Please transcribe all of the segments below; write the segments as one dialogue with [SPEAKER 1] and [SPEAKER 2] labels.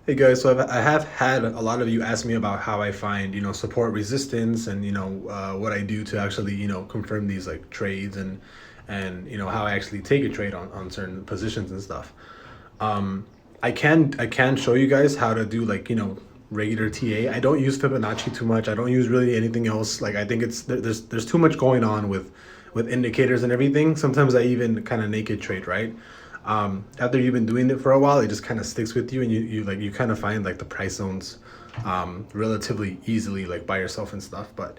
[SPEAKER 1] Hey guys, so I have had a lot of you ask me about how I find, support resistance and, what I do to actually, confirm these like trades and how I actually take a trade on certain positions and stuff. Um, I can show you guys how to do like, regular TA. I don't use Fibonacci too much. I don't use really anything else. Like I think there's too much going on with indicators and everything. Sometimes I even kind of naked trade, right? After you've been doing it for a while, it just kind of sticks with you, and you kind of find like the price zones relatively easily, like by yourself and stuff. But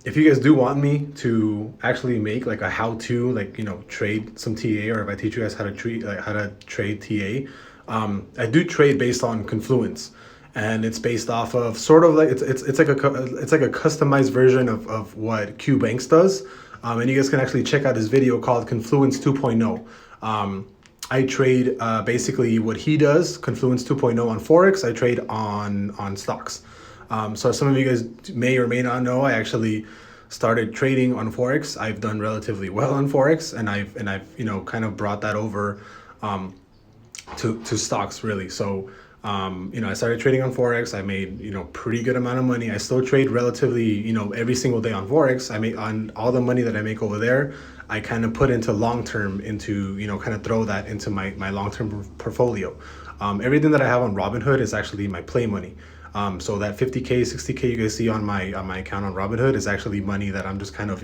[SPEAKER 1] if you guys do want me to actually make like a how-to, like trade some TA, or if I teach you guys how to treat like how to trade TA, I do trade based on Confluence, and it's based off of sort of like it's like a customized version of what QBanks does. And you guys can actually check out his video called Confluence 2.0. I trade basically what he does, Confluence 2.0 on Forex. I trade on stocks. So some of you guys may or may not know, I actually started trading on Forex. I've done relatively well on Forex, and I've kind of brought that over to stocks really. So I started trading on Forex. I made, pretty good amount of money. I still trade relatively, every single day on Forex. I make on all the money that I make over there. I kind of put into long term into, kind of throw that into my long term portfolio. Everything that I have on Robinhood is actually my play money. So that 50K, 60K you guys see on my account on Robinhood is actually money that I'm just kind of,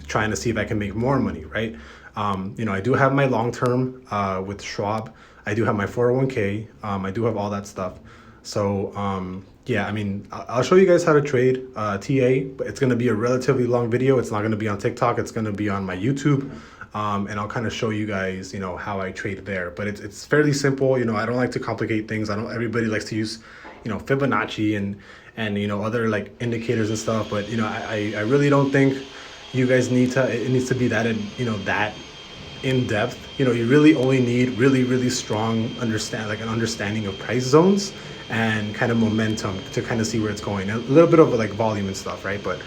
[SPEAKER 1] trying to see if I can make more money, right? I do have my long term with Schwab. I do have my 401k. I do have all that stuff. So yeah, I mean, I'll show you guys how to trade TA, but it's going to be a relatively long video. It's not going to be on TikTok. It's going to be on my YouTube. And I'll kind of show you guys, how I trade there. But it's fairly simple. I don't like to complicate things. I don't. Everybody likes to use, Fibonacci and other like indicators and stuff. But I really don't think you guys it needs to be that that in depth. You really only need really strong an understanding of price zones and kind of momentum to kind of see where it's going. A little bit of like volume and stuff, right? But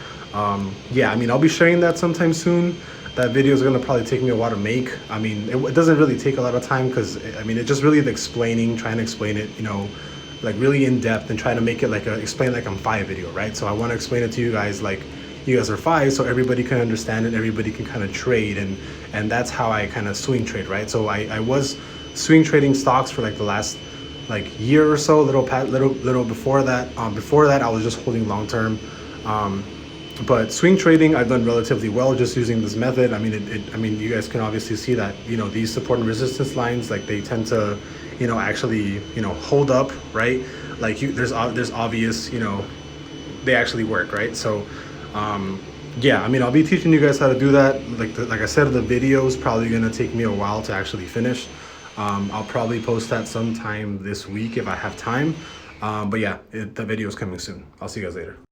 [SPEAKER 1] yeah, I mean, I'll be sharing that sometime soon. That video is going to probably take me a while to make. I mean, it doesn't really take a lot of time because I mean, it's just really trying to explain it, like really in depth, and trying to make it like explain like I'm five video, right? So I want to explain it to you guys like you guys are five, so everybody can understand it, everybody can kind of trade, and that's how I kind of swing trade, right? So I was swing trading stocks for like the last like year or so, little before that. Before that I was just holding long term. But swing trading I've done relatively well just using this method. I mean, I mean, you guys can obviously see that these support and resistance lines, like they tend to actually hold up, right? Like there's obvious, they actually work, right? So yeah, I mean, I'll be teaching you guys how to do that. Like I said, the video is probably gonna take me a while to actually finish. I'll probably post that sometime this week if I have time. But yeah, the video is coming soon. I'll see you guys later.